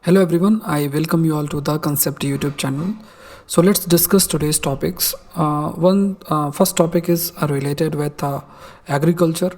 Hello everyone, I welcome you all to the Concept YouTube channel. So let's discuss today's topics. One first topic is related with agriculture.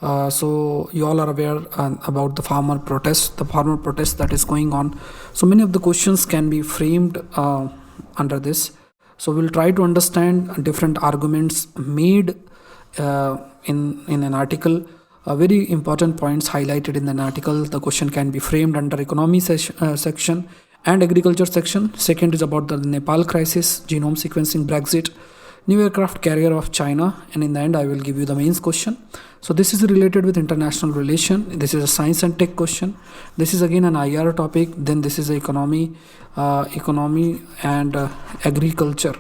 So you all are aware about the farmer protest that is going on. So many of the questions can be framed under this. So we'll try to understand different arguments made in an article. Very important points highlighted in an article. The question can be framed under economy section and agriculture section. Second is about the Nepal crisis, genome sequencing, Brexit, new aircraft carrier of China, and in the end I will give you the mains question. So this is related with international relation. This is a science and tech question. This is again an IR topic. Then this is economy and agriculture.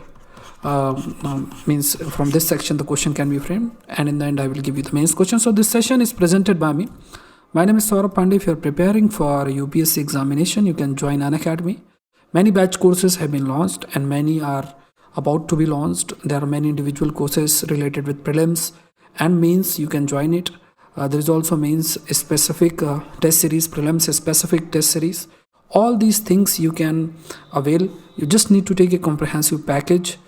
Means from this section the question can be framed, and in the end I will give you the mains question. So this session is presented by me. My name is Saurabh Pandey. If you are preparing for UPSC examination, you can join Unacademy. Many batch courses have been launched and many are about to be launched. There are many individual courses related with prelims and mains. You can join it. There is also mains specific test series, prelims specific test series. All these things you can avail. You just need to take a comprehensive package.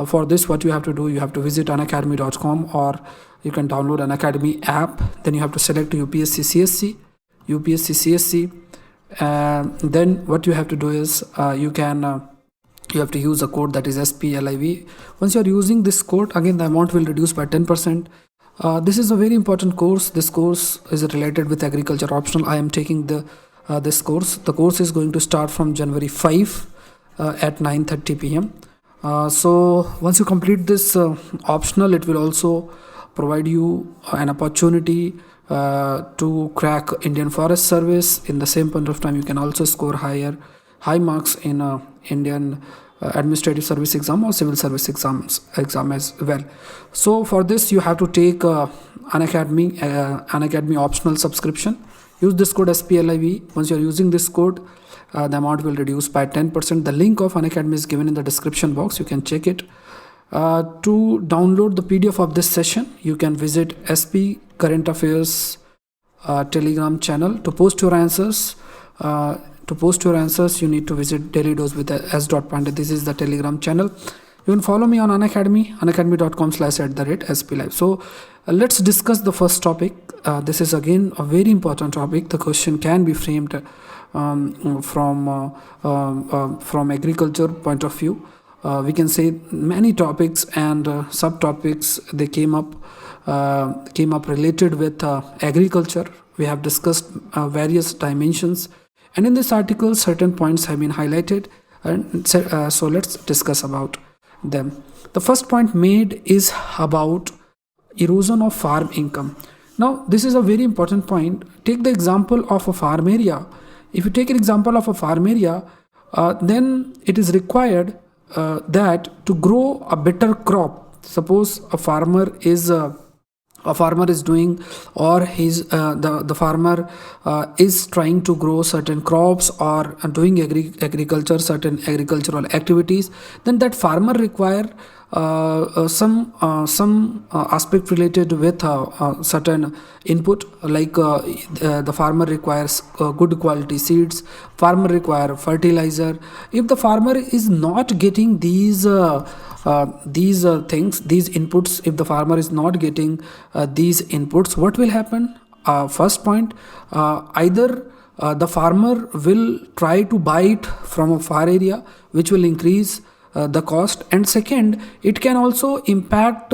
For this, what you have to do, you have to visit unacademy.com, or you can download an Academy app. Then you have to select UPSC CSC. Then what you have to do is you have to use a code that is SPLIV. Once you are using this code, again the amount will reduce by 10%. This is a very important course. This course is related with agriculture optional. I am taking this course. The course is going to start from January 5 at 9:30 p.m. So once you complete this optional, it will also provide you an opportunity to crack Indian Forest Service. In the same point of time, you can also score high marks in Indian Administrative Service exam or Civil Service exam as well. So for this, you have to take Unacademy optional subscription. Use this code SPLIV. Once you are using this code, the amount will reduce by 10%. The link of Unacademy is given in the description box. You can check it. To download the PDF of this session, you can visit SP Current Affairs Telegram channel. To post your answers, you need to visit Daily Dose with S.Pandey. This is the Telegram channel. You can follow me on Unacademy, unacademy.com/@splive. So let's discuss the first topic. This is again a very important topic. The question can be framed from agriculture point of view. We can say many topics and subtopics they came up related with agriculture. We have discussed various dimensions, and in this article certain points have been highlighted, and so let's discuss about them. The first point made is about erosion of farm income. Now this is a very important point. Take the example of a farm area. If you take an example of a farm area, then it is required that to grow a better crop. Suppose a farmer is doing, or the farmer is trying to grow certain crops or doing certain agricultural activities. Then that farmer require some aspect related with certain input, like the farmer requires good quality seeds, farmer require fertilizer. If the farmer is not getting these things, these inputs, if the farmer is not getting these inputs, what will happen? First point, either the farmer will try to buy it from a far area, which will increase the cost, and second, it can also impact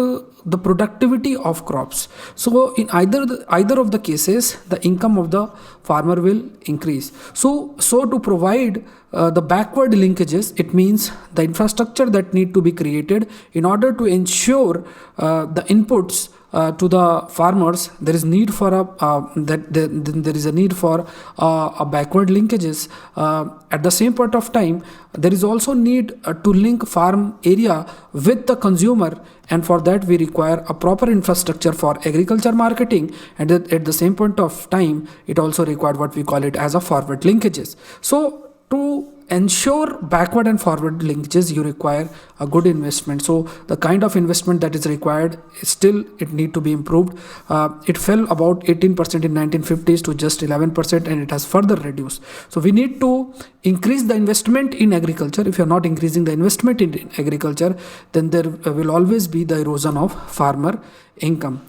the productivity of crops. So in either of the cases, the income of the farmer will increase. So to provide the backward linkages, it means the infrastructure that need to be created in order to ensure the inputs to the farmers. There is need for a backward linkages. At the same point of time, there is also need to link farm area with the consumer, and for that we require a proper infrastructure for agriculture marketing, and at the same point of time it also required what we call it as a forward linkages. So to ensure backward and forward linkages, you require a good investment. So the kind of investment that is required, still it need to be improved. It fell about 18% in 1950s to just 11%, and it has further reduced. So we need to increase the investment in agriculture, if you're not increasing the investment in agriculture, then there will always be the erosion of farmer income.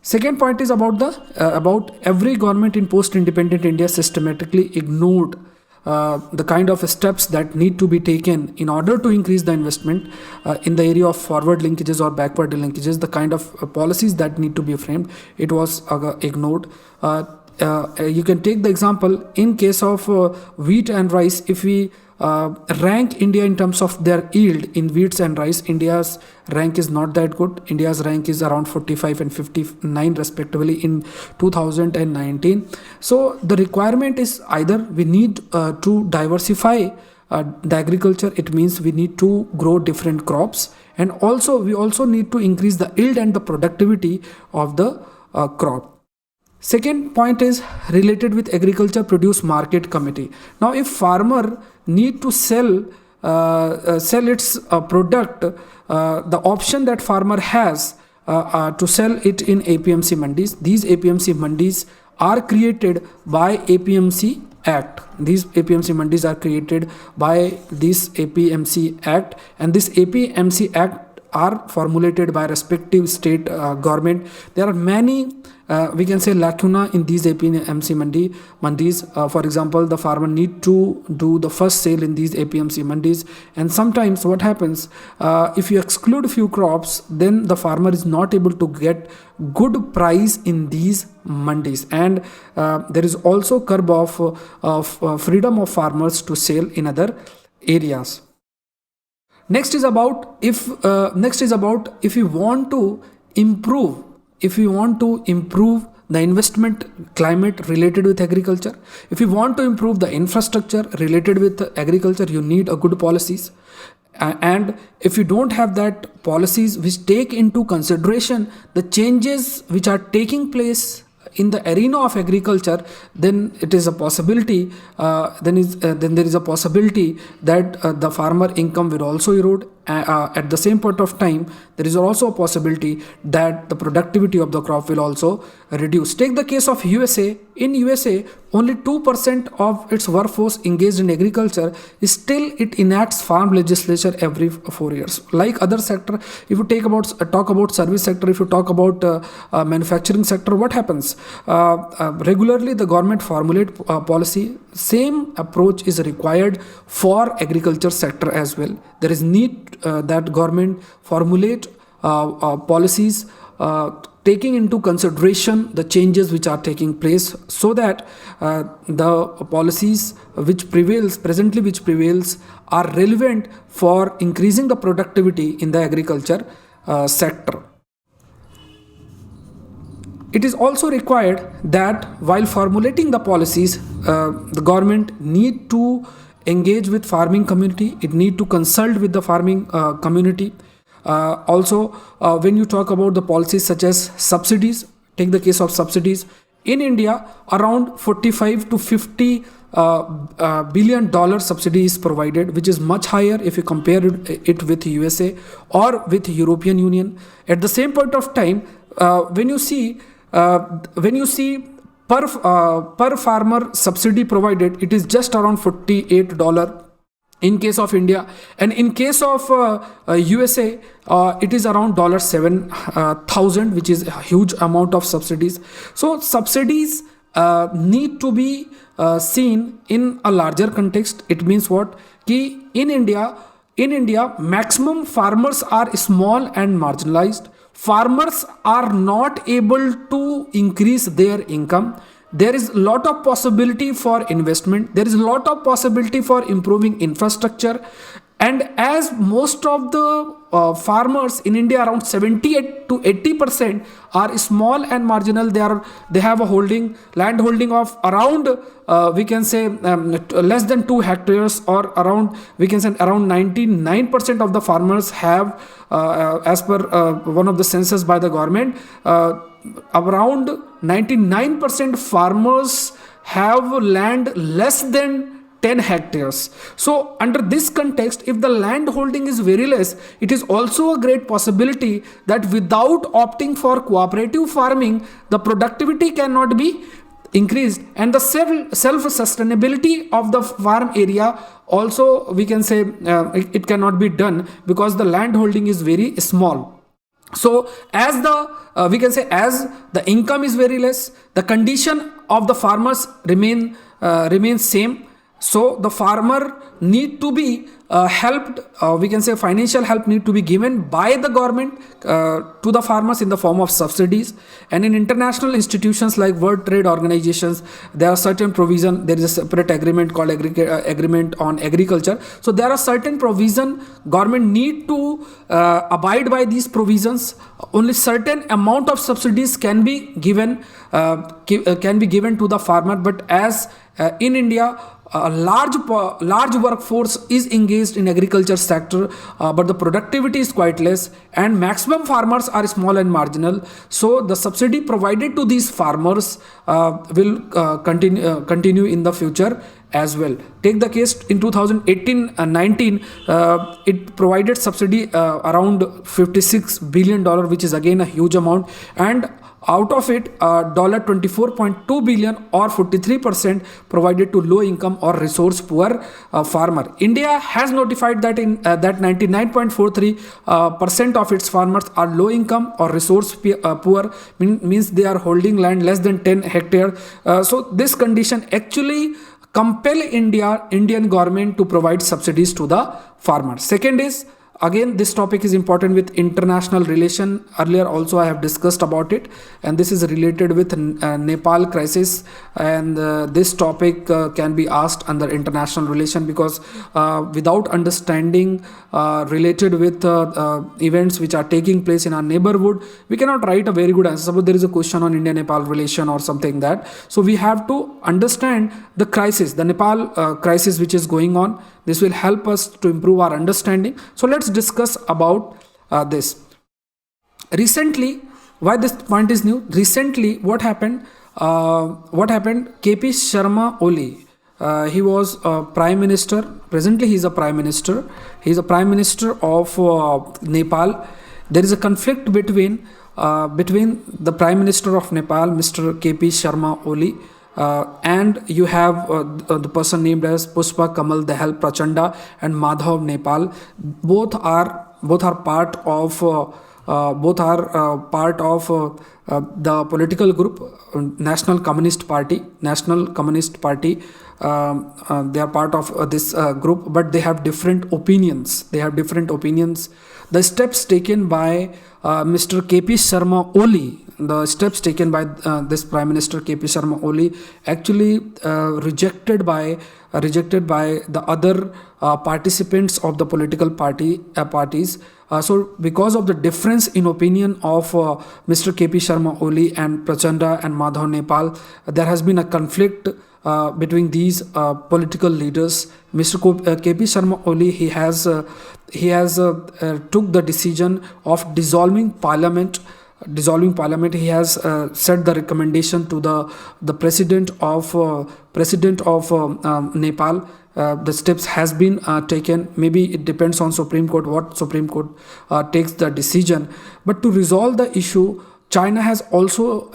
Second point is about every government in post-independent India systematically ignored the kind of steps that need to be taken in order to increase the investment in the area of forward linkages or backward linkages. The kind of policies that need to be framed, it was ignored. You can take the example in case of wheat and rice. If we rank India in terms of their yield in wheats and rice, India's rank is not that good. India's rank is around 45 and 59 respectively in 2019. So the requirement is either we need to diversify the agriculture. It means we need to grow different crops, and also we also need to increase the yield and the productivity of the crop. Second point is related with agriculture produce market committee. Now, if farmer need to sell its product, the option that farmer has to sell it in APMC mandis. These APMC mandis are created by APMC Act. These APMC mandis are created by this APMC Act, and this APMC Act are formulated by respective state government. There are many we can say lacuna in these APMC mandis. For example, the farmer need to do the first sale in these APMC mandis, and sometimes what happens, if you exclude few crops, then the farmer is not able to get good price in these mandis, and there is also curb of freedom of farmers to sell in other areas. Next is about if we want to improve the investment climate related with agriculture, if you want to improve the infrastructure related with agriculture, you need a good policies. And if you don't have that policies which take into consideration the changes which are taking place in the arena of agriculture, then it is a possibility. Then there is a possibility that the farmer income will also erode. At the same point of time, there is also a possibility that the productivity of the crop will also reduce. Take the case of USA. In USA, only 2% of its workforce engaged in agriculture. Still, it enacts farm legislation every 4 years. Like other sector, if you talk about service sector, if you talk about manufacturing sector, what happens? Regularly, the government formulate policy. Same approach is required for agriculture sector as well. There is need that government formulate policies taking into consideration the changes which are taking place, so that the policies which prevails are relevant for increasing the productivity in the agriculture sector. It is also required that while formulating the policies, the government need to engage with farming community. It need to consult with the farming community. Also, when you talk about the policies such as subsidies, take the case of subsidies. In India, around 45 to 50 $1 billion subsidy is provided, which is much higher if you compare it with USA or with European Union. At the same point of time, when you see per farmer subsidy provided, it is just around $48 in case of India, and in case of USA, it is around $7,000, which is a huge amount of subsidies. So subsidies need to be seen in a larger context. It means what? Ki in India, maximum farmers are small and marginalized. Farmers are not able to increase their income. There is a lot of possibility for investment. There is a lot of possibility for improving infrastructure. And as most of the farmers in India, around 78 to 80% are small and marginal. They have a land holding of around we can say less than 2 hectares, or around 99% of the farmers have, as per one of the census by the government, around 99% farmers have land less than 10 hectares. So under this context, if the land holding is very less, it is also a great possibility that without opting for cooperative farming, the productivity cannot be increased, and the self sustainability of the farm area also, we can say, it cannot be done because the land holding is very small. So as the we can say, as the income is very less, the condition of the farmers remains same. So the farmer need to be helped, we can say financial help need to be given by the government to the farmers in the form of subsidies. And in international institutions like World Trade Organizations, there are certain provision, there is a separate agreement called agreement on agriculture. So there are certain provision, government need to abide by these provisions. Only certain amount of subsidies can be given to the farmer. But as in India, a large workforce is engaged in agriculture sector, but the productivity is quite less, and maximum farmers are small and marginal. So the subsidy provided to these farmers will continue in the future as well. Take the case in 2018 and 19, it provided subsidy around $56 billion, which is again a huge amount, and out of it, $24.2 billion or 43% provided to low income or resource poor farmer. India has notified that in that 99.43% of its farmers are low income or resource poor, means they are holding land less than 10 hectares. So this condition actually compel Indian government to provide subsidies to the farmers. Second is, again, this topic is important with international relation. Earlier also I have discussed about it, and this is related with Nepal crisis, and this topic can be asked under international relation, because without understanding related with events which are taking place in our neighborhood, we cannot write a very good answer. Suppose there is a question on India-Nepal relation or something that, so we have to understand the crisis, the Nepal crisis which is going on. This will help us to improve our understanding. So let's discuss about this. Recently, why this point is new? Recently, what happened? KP Sharma Oli, he was a prime minister. Presently, he is a prime minister. He is a prime minister of Nepal. There is a conflict between the prime minister of Nepal, Mr. KP Sharma Oli, and you have the person named as Pushpa Kamal Dahal Prachanda and Madhav Nepal. Both are part of the political group National Communist Party. They are part of this group, but they have different opinions. The steps taken by Mr. KP Sharma Oli, this Prime Minister KP Sharma Oli, actually rejected by the other participants of the political parties. So because of the difference in opinion of Mr. KP Sharma Oli and Prachanda and Madhav Nepal, there has been a conflict between these political leaders. Mr. KP Sharma Oli, he has took the decision of dissolving parliament. He has set the recommendation to the president of Nepal. The steps has been taken. Maybe it depends on Supreme Court, what Supreme Court takes the decision. But to resolve the issue, China has also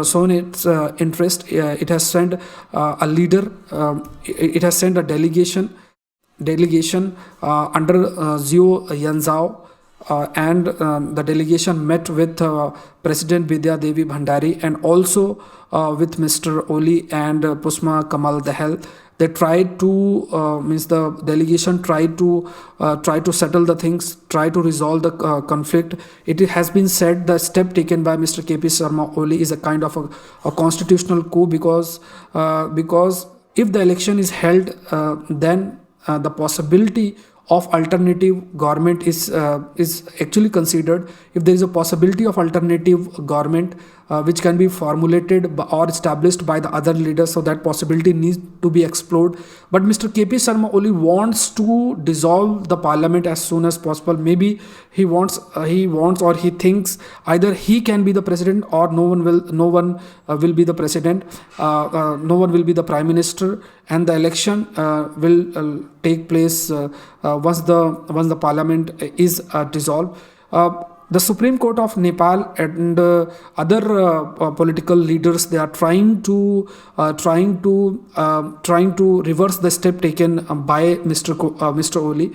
shown its interest. It has sent a leader. It has sent a delegation under Zhou Yanzhao. And the delegation met with President Bidya Devi Bhandari and also with Mr. Oli and Pushpa Kamal Dahal. They tried to the delegation tried to settle the things, try to resolve the conflict. It has been said the step taken by Mr. KP Sharma Oli is a kind of a constitutional coup, because if the election is held, then the possibility of alternative government is actually considered. If there is a possibility of alternative government which can be formulated or established by the other leaders, so that possibility needs to be explored. But Mr. KP Sharma Oli wants to dissolve the parliament as soon as possible. Maybe he wants or he thinks either he can be the president or no one will be the president. No one will be the prime minister, and the election will take place once the parliament is dissolved. the Supreme Court of Nepal and other political leaders, they are trying to reverse the step taken by Mr. Oli,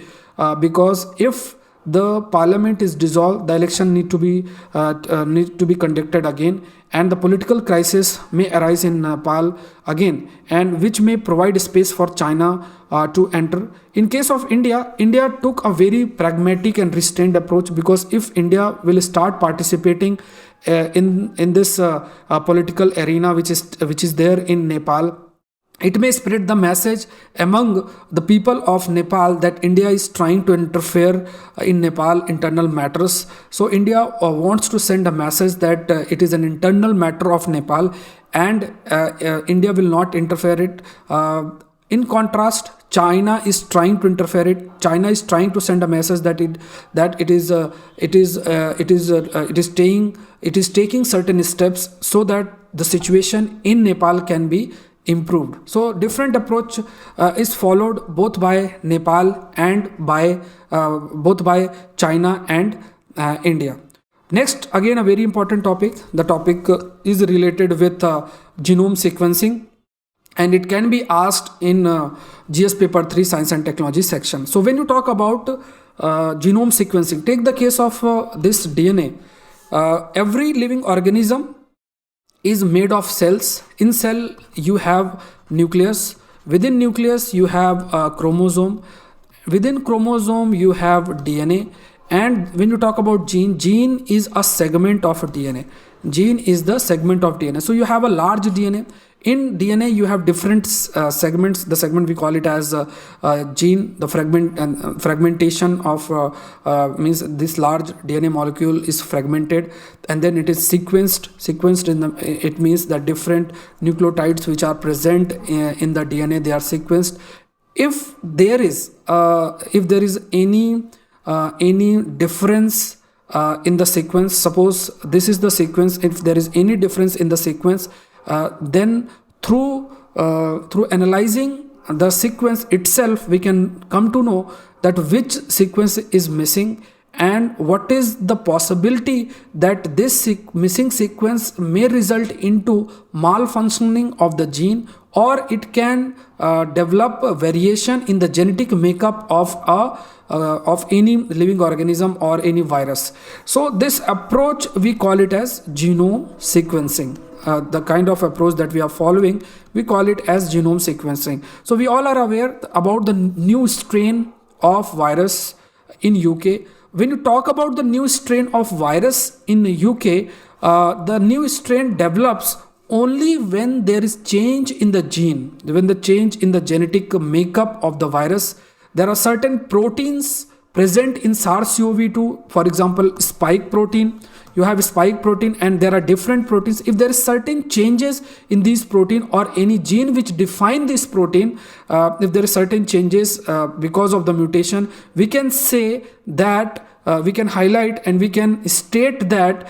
because if the parliament is dissolved, the election need to be conducted again, and the political crisis may arise in Nepal again, and which may provide space for China to enter. In case of India, India took a very pragmatic and restrained approach, because if India will start participating in this political arena which is there in Nepal, it may spread the message among the people of Nepal that India is trying to interfere in Nepal internal matters. So India wants to send a message that it is an internal matter of Nepal, and India will not interfere it. In contrast, China is trying to interfere it. China is trying to send a message that it is taking certain steps so that the situation in Nepal can be improved. So different approach is followed both by Nepal and both by China and India. Next, again a very important topic. The topic is related with genome sequencing, and it can be asked in GS paper 3 science and technology section. So when you talk about genome sequencing, take the case of this DNA. Every living organism is made of cells. In cell you have nucleus, within nucleus you have a chromosome, within chromosome you have DNA, and when you talk about gene is a segment of DNA. Gene is the segment of DNA. So you have a large DNA. In DNA you have different segments. The segment we call it as gene. The fragmentation of means this large DNA molecule is fragmented, and then it is sequenced in the, it means that different nucleotides which are present in the DNA, they are sequenced. If there is any difference in the sequence, suppose this is the sequence, if there is any difference in the sequence, then through analyzing the sequence itself, we can come to know that which sequence is missing, and what is the possibility that this missing sequence may result into malfunctioning of the gene, or it can develop a variation in the genetic makeup of any living organism or any virus. So this approach we call it as genome sequencing. The kind of approach that we are following, we call it as genome sequencing. So we all are aware about the new strain of virus in UK. When you talk about the new strain of virus in UK, the new strain develops only when there is change in the gene, when the change in the genetic makeup of the virus. There are certain proteins present in SARS-CoV-2, for example, spike protein. You have spike protein, and there are different proteins. If there is certain changes in these protein or any gene which define this protein, if there is certain changes because of the mutation, we can say that we can highlight and we can state that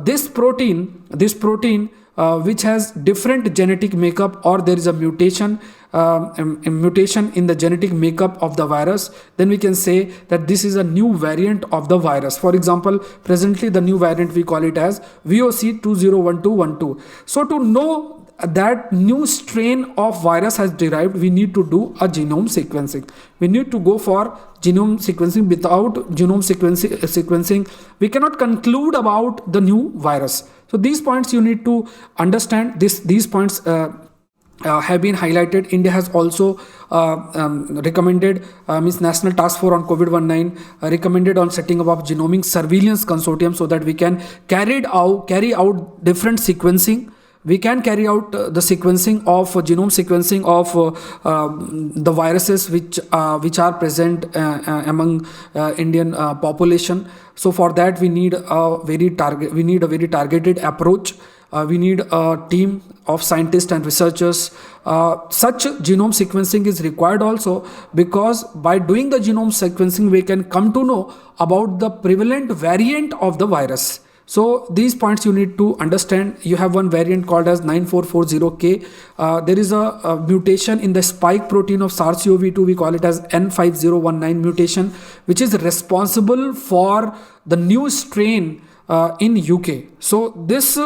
this protein which has different genetic makeup, or there is a mutation in the genetic makeup of the virus, then we can say that this is a new variant of the virus. For example, presently the new variant we call it as VOC 201212. So to know that new strain of virus has derived, we need to do a genome sequencing. We need to go for genome sequencing. Without genome sequencing, we cannot conclude about the new virus. So these points you need to understand. These points have been highlighted. India has also recommended, means National Task Force on COVID-19 recommended on setting up of genomic surveillance consortium, so that we can carry out different sequencing. We can carry out the sequencing of genome sequencing of the viruses which are present among Indian population. So for that we need a very targeted approach. We need a team of scientists and researchers. Such genome sequencing is required also, because by doing the genome sequencing we can come to know about the prevalent variant of the virus. So these points you need to understand. You have one variant called as 9440K. There is a mutation in the spike protein of SARS-CoV-2. We call it as N5019 mutation, which is responsible for the new strain in UK. So this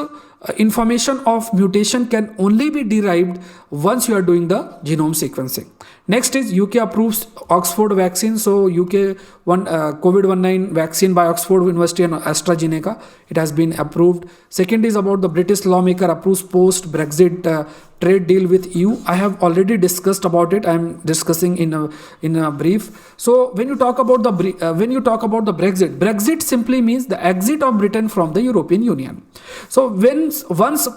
information of mutation can only be derived once you are doing the genome sequencing. Next is UK approves Oxford vaccine. So UK COVID-19 vaccine by Oxford University and AstraZeneca, it has been approved. Second is about the British lawmaker approves post-Brexit trade deal with EU. I have already discussed about it. I am discussing in a brief. So when you talk about the Brexit simply means the exit of Britain from the European Union. So once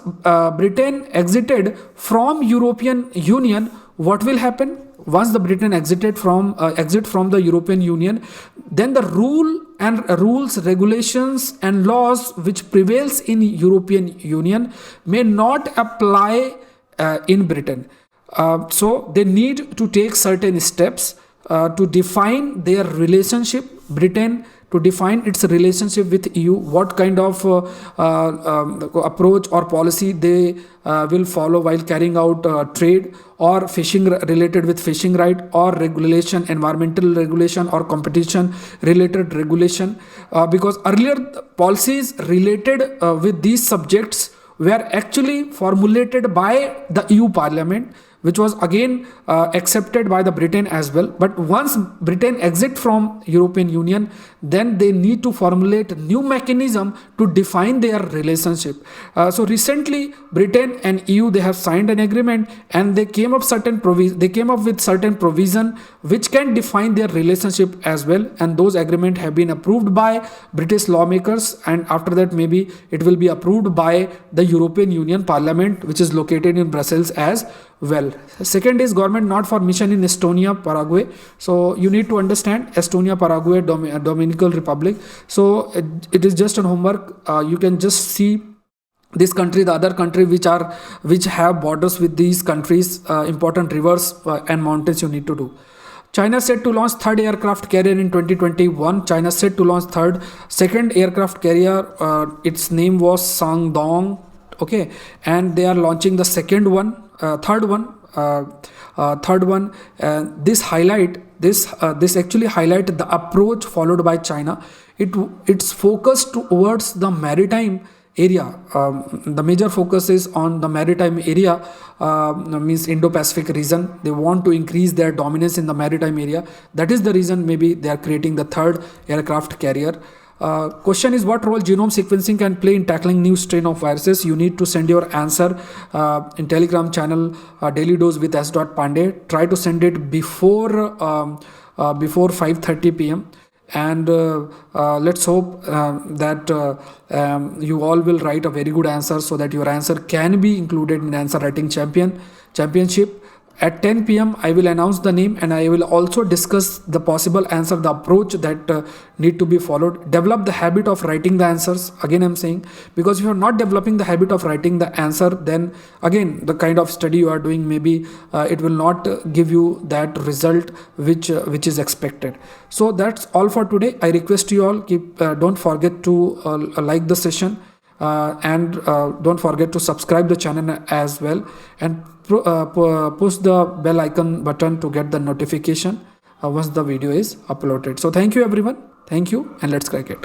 Britain exited from European Union, what will happen? Once the Britain exit from the European Union, then the rules, regulations and laws which prevails in European Union may not apply in Britain. So they need to take certain steps to define their relationship, Britain to define its relationship with EU, what kind of approach or policy they will follow while carrying out trade or fishing related with fishing right, or regulation, environmental regulation or competition related regulation, because earlier policies related with these subjects were actually formulated by the EU Parliament, which was again accepted by the Britain as well. But once Britain exit from European Union, then they need to formulate new mechanism to define their relationship. So recently Britain and EU, they have signed an agreement, and they came up with certain provision which can define their relationship as well, and those agreement have been approved by British lawmakers, and after that maybe it will be approved by the European Union Parliament, which is located in Brussels as well. Second is government not for mission in Estonia, Paraguay. So you need to understand Estonia, Paraguay, Dominican Republic. So it is just an homework. You can just see this country, the other country which have borders with these countries, important rivers and mountains you need to do. China set to launch third aircraft carrier in 2021. China set to launch second aircraft carrier. Its name was Sangdong. Okay, and they are launching the third one. This actually highlight the approach followed by China. It's focused towards the maritime area. The major focus is on the maritime area, means Indo-Pacific region. They want to increase their dominance in the maritime area. That is the reason maybe they are creating the third aircraft carrier. Question is, what role genome sequencing can play in tackling new strain of viruses? You need to send your answer in Telegram channel Daily Dose with S. Pandey. Try to send it before 5:30 p.m. and let's hope that you all will write a very good answer, so that your answer can be included in answer writing championship. At 10 p.m. I will announce the name, and I will also discuss the possible answer, the approach that need to be followed. Develop the habit of writing the answers. Again, I'm saying, because if you're not developing the habit of writing the answer, then again, the kind of study you are doing, maybe it will not give you that result which is expected. So that's all for today. I request you all, don't forget to like the session, and don't forget to subscribe the channel as well, and push the bell icon button to get the notification once the video is uploaded. So thank you everyone. Thank you, and let's crack it.